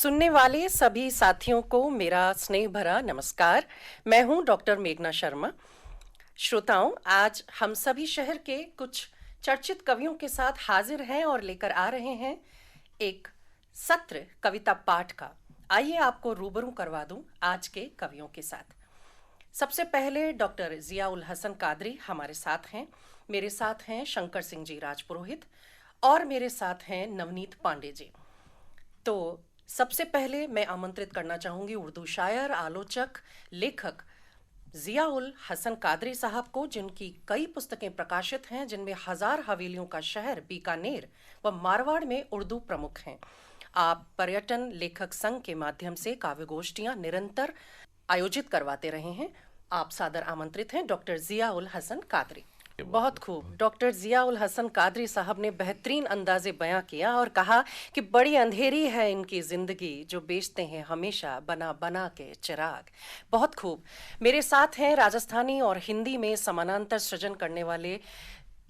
सुनने वाले सभी साथियों को मेरा स्नेह भरा नमस्कार। मैं हूं डॉक्टर मेघना शर्मा। श्रोताओं, आज हम सभी शहर के कुछ चर्चित कवियों के साथ हाजिर हैं और लेकर आ रहे हैं एक सत्र कविता पाठ का। आइए आपको रूबरू करवा दूं आज के कवियों के साथ। सबसे पहले डॉक्टर जिया उल हसन कादरी हमारे साथ हैं। मेरे साथ हैं शंकर सिंह जी राजपुरोहित और मेरे साथ हैं नवनीत पांडे जी। तो सबसे पहले मैं आमंत्रित करना चाहूंगी उर्दू शायर, आलोचक, लेखक जिया उल हसन कादरी साहब को, जिनकी कई पुस्तकें प्रकाशित हैं, जिनमें हजार हवेलियों का शहर बीकानेर व मारवाड़ में उर्दू प्रमुख हैं। आप पर्यटन लेखक संघ के माध्यम से काव्य गोष्ठियां निरंतर आयोजित करवाते रहे हैं। आप सादर आमंत्रित हैं डॉक्टर जिया उल हसन कादरी। बहुत खूब। डॉक्टर जिया उल हसन कादरी साहब ने बेहतरीन अंदाजे बयां किया और कहा कि बड़ी अंधेरी है इनकी जिंदगी, जो बेचते हैं हमेशा बना बना के चिराग। बहुत खूब। मेरे साथ हैं राजस्थानी और हिंदी में समानांतर सृजन करने वाले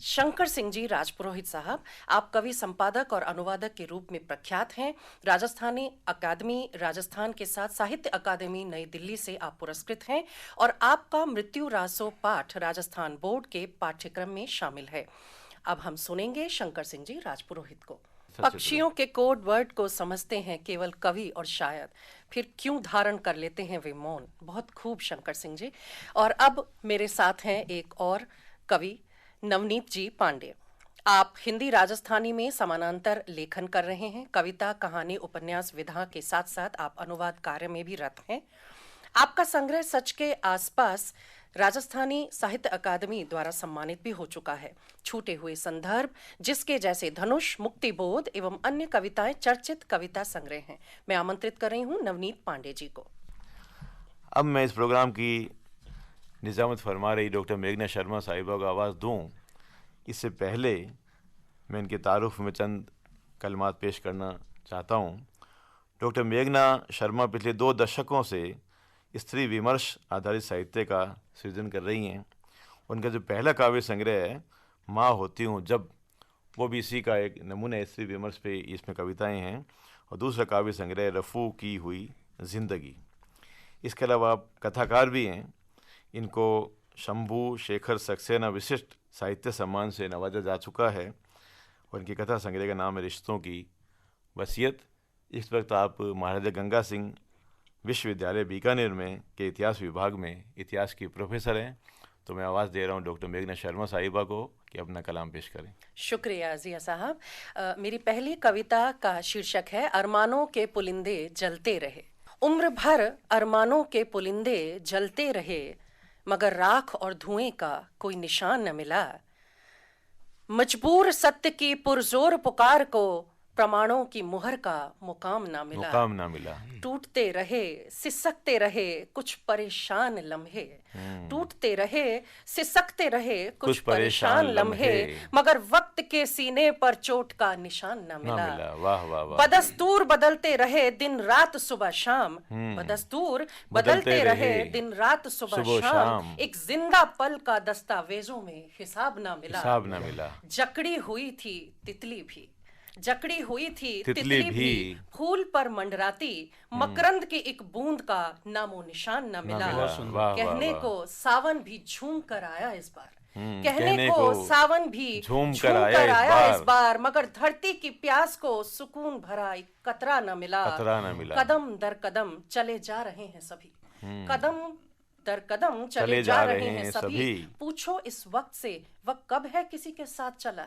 शंकर सिंह जी राजपुरोहित साहब। आप कवि, संपादक और अनुवादक के रूप में प्रख्यात हैं। राजस्थानी अकादमी राजस्थान के साथ साहित्य अकादमी नई दिल्ली से आप पुरस्कृत हैं और आपका मृत्यु रासो पाठ राजस्थान बोर्ड के पाठ्यक्रम में शामिल है। अब हम सुनेंगे शंकर सिंह जी राजपुरोहित को। पक्षियों के कोड वर्ड को समझते हैं केवल कवि और शायद, फिर क्यों धारण कर लेते हैं वे मौन। बहुत खूब शंकर सिंह जी। और अब मेरे साथ हैं एक और कवि, नवनीत जी पांडे। आप हिंदी राजस्थानी में समानांतर लेखन कर रहे हैं। कविता, कहानी, उपन्यास विधा के साथ साथ आप अनुवाद कार्य में भी रत हैं। आपका संग्रह सच के आसपास राजस्थानी साहित्य अकादमी द्वारा सम्मानित भी हो चुका है। छूटे हुए संदर्भ, जिसके जैसे धनुष, मुक्तिबोध एवं अन्य कविताएं चर्चित कविता संग्रह हैं। मैं आमंत्रित कर रही हूं नवनीत पांडे जी को। अब मैं इस प्रोग्राम की निजामत फरमा रही डॉक्टर मेघना शर्मा साहिबा को आवाज़ दूं, इससे पहले मैं इनके तारुफ में चंद कलमात पेश करना चाहता हूं। डॉक्टर मेघना शर्मा पिछले 2 दशकों से स्त्री विमर्श आधारित साहित्य का सृजन कर रही हैं। उनका जो पहला काव्य संग्रह है माँ होती हूँ जब, वो भी इसी का एक नमूना है। स्त्री विमर्श पे इसमें कविताएँ हैं। और दूसरा काव्य संग्रह रफ़ू की हुई ज़िंदगी। इसके अलावा आप कथाकार भी हैं। इनको शंभू शेखर सक्सेना विशिष्ट साहित्य सम्मान से नवाजा जा चुका है और इनकी कथा संग्रह का नाम है रिश्तों की वसीयत। इस वक्त आप महाराजा गंगा सिंह विश्वविद्यालय बीकानेर में के इतिहास विभाग में इतिहास की प्रोफेसर हैं। तो मैं आवाज़ दे रहा हूँ डॉक्टर मेघना शर्मा साहिबा को कि अपना कलाम पेश करें। शुक्रिया जिया साहब। मेरी पहली कविता का शीर्षक है अरमानों के पुलिंदे जलते रहे। उम्र भर अरमानों के पुलिंदे जलते रहे, मगर राख और धुएं का कोई निशान न मिला। मजबूर सत्य की पुरजोर पुकार को प्रमाणों की मुहर का मुकाम ना मिला। टूटते रहे, सिसकते रहे कुछ परेशान लम्हे। टूटते रहे, सिसकते रहे कुछ परेशान लम्हे, मगर वक्त के सीने पर चोट का निशान ना मिला। वाह वाह वाह। बदस्तूर बदलते रहे दिन रात सुबह शाम। बदस्तूर बदलते रहे दिन रात सुबह शाम। एक जिंदा पल का दस्तावेजों में हिसाब ना मिला। जकड़ी हुई थी तितली भी, जकड़ी हुई थी तितली भी फूल पर मंडराती। मकरंद की एक बूंद का नामो निशान न मिला। कहने को सावन भी झूम कर आया इस बार। कहने को सावन भी झूम कर आया इस बार, मगर धरती की प्यास को सुकून भरा एक कतरा न मिला। कदम दर कदम चले जा रहे हैं सभी, कदम दर कदम चले जा रहे हैं सभी। पूछो इस वक्त से वह कब है किसी के साथ चला।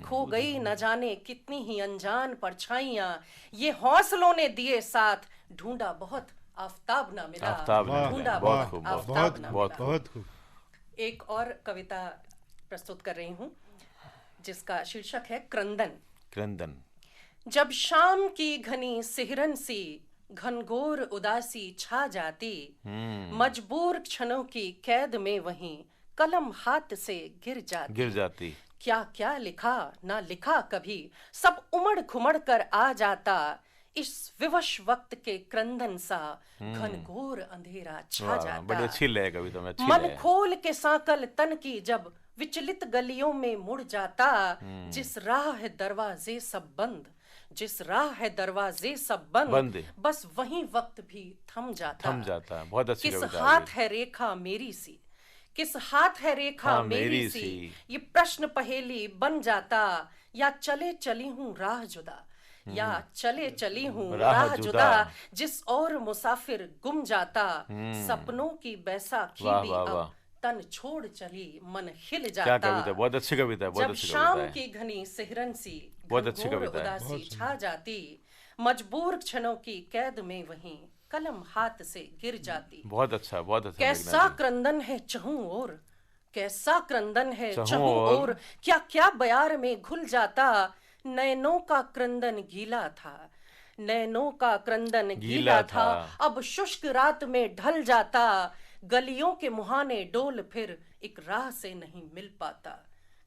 खो गई न जाने कितनी ही अनजान परछाइयां, ये हौसलों ने दिए साथ। ढूंढा बहुत आफताब ना मिला। ढूंढा बहुत आफताब ना मिला। एक और कविता प्रस्तुत कर रही हूं जिसका शीर्षक है क्रंदन। जब शाम की घनी सिहरन सी घनघोर उदासी छा जाती, मजबूर क्षणों की कैद में वहीं कलम हाथ से गिर जाती। क्या क्या लिखा ना लिखा कभी, सब उमड़ घुमड़ कर आ जाता। इस विवश वक्त के क्रंदन सा घनघोर अंधेरा छा जाता। बड़ी अच्छी लय कविता में, अच्छी मन खोल के सांकल तन की जब विचलित गलियों में मुड़ जाता। जिस राह दरवाजे सब बंद, जिस राह है दरवाजे सब बंद, बस वहीं वक्त भी थम जाता। बहुत अच्छी किस कविता हाथ है रेखा मेरी सी, किस हाथ है रेखा मेरी सी, ये प्रश्न पहेली बन जाता। या चले चली हूँ राह जुदा, या चले चली हूँ राह जुदा, जिस और मुसाफिर गुम जाता। सपनों की बैसाखी भी अब तन छोड़ चली मन हिल जाता। क्या कविता, बहुत अच्छी कविता है, बहुत जब अच्छी शाम कविता है। की घनी सिहरन सी बहुत अच्छी घनघोर कविता है। उदासी छा जाती, मजबूर क्षणों की कैद में वहीं कलम हाथ से गिर जाती। बहुत अच्छा, बहुत अच्छा। कैसा क्रंदन है चहुं ओर, कैसा क्रंदन है चहुं ओर, क्या क्या बयार में घुल जाता। नैनों का क्रंदन गीला था, नैनों का क्रंदन गीला था, अब शुष्क रात में ढल जाता। गलियों के मुहाने डोल फिर एक राह से नहीं मिल पाता।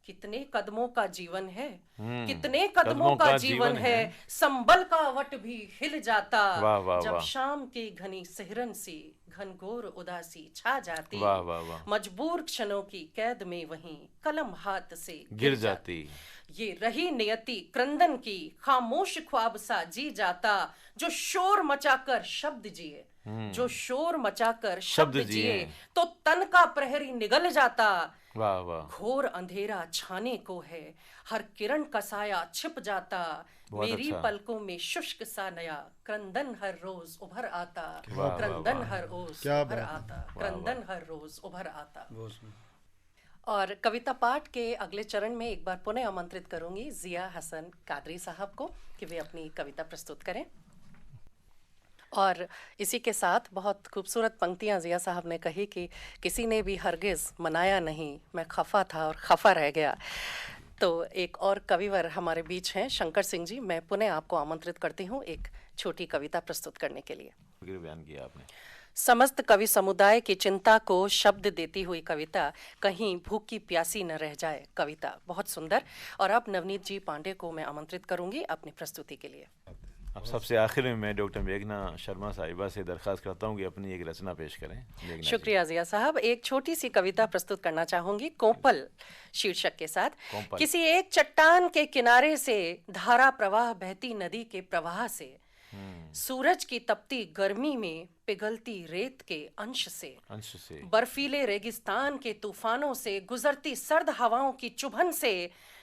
कितने कदमों का जीवन है, कितने कदमों का जीवन है, संबल का वट भी हिल जाता। वाह, वाह, जब वाह। शाम की घनी सिहरन सी घनघोर उदासी छा जाती, वाह, वाह, वाह। मजबूर क्षणों की कैद में वहीं कलम हाथ से गिर जाती। ये रही नियति क्रंदन की, खामोश ख्वाब सा जी जाता। जो शोर मचाकर शब्द जिए, जो शोर मचाकर शब्द जिए, तो तन का प्रहरी निगल जाता। वाह वाह। घोर अंधेरा छाने को है, हर किरण का साया छिप जाता। मेरी पलकों में शुष्क सा नया क्रंदन हर रोज उभर आता, क्रंदन हर रोज उभर आता, क्रंदन हर रोज उभर आता। और कविता पाठ के अगले चरण में एक बार पुनः आमंत्रित करूंगी जिया हसन कादरी साहब को कि वे अपनी कविता प्रस्तुत करें। और इसी के साथ बहुत खूबसूरत पंक्तियां जिया साहब ने कही कि किसी ने भी हरगिज़ मनाया नहीं, मैं खफा था और खफा रह गया। तो एक और कविवर हमारे बीच हैं शंकर सिंह जी, मैं पुनः आपको आमंत्रित करती हूँ एक छोटी कविता प्रस्तुत करने के लिए। बयान किया आपने। समस्त कवि समुदाय की चिंता को शब्द देती हुई कविता, कहीं भूखी प्यासी न रह जाए कविता, बहुत सुंदर। और अब नवनीत जी पांडे को मैं आमंत्रित करूंगी अपनी प्रस्तुति के लिए। अब सबसे आखिर में मैं डॉक्टर मेघना शर्मा साहिबा से दरख्वास्त करता हूँ कि अपनी एक रचना पेश करें। शुक्रिया जिया साहब। एक छोटी सी कविता प्रस्तुत करना चाहूंगी कोपल शीर्षक के साथ। किसी एक चट्टान के किनारे से धारा प्रवाह बहती नदी के प्रवाह से, सूरज की तपती गर्मी में पिघलती रेत के अंश से, बर्फीले रेगिस्तान के तूफानों से गुजरती सर्द हवाओं की चुभन से,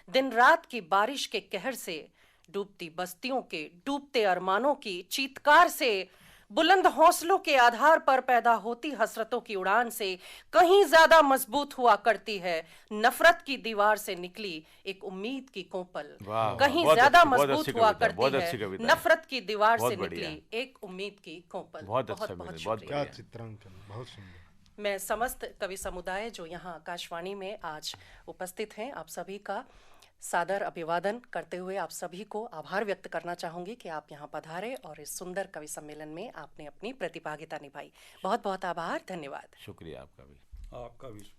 दिन रात की बारिश के कहर से, डूबती बस्तियों के डूबते अरमानों की चीत्कार से, बुलंद हौसलों के आधार पर पैदा होती हसरतों की उड़ान से कहीं ज्यादा मजबूत हुआ करती है नफरत की दीवार से निकली एक उम्मीद की कोपल। कहीं ज्यादा मजबूत हुआ करती है नफरत की दीवार से निकली एक उम्मीद की कोपल। बहुत शुक्रिया। चित्रांकन, बहुत सुंदर। मैं समस्त कवि समुदाय जो यहाँ आकाशवाणी में आज उपस्थित हैं, आप सभी का सादर अभिवादन करते हुए आप सभी को आभार व्यक्त करना चाहूंगी कि आप यहाँ पधारे और इस सुंदर कवि सम्मेलन में आपने अपनी प्रतिभागिता निभाई। बहुत बहुत आभार, धन्यवाद। शुक्रिया आपका भी। आपका भी।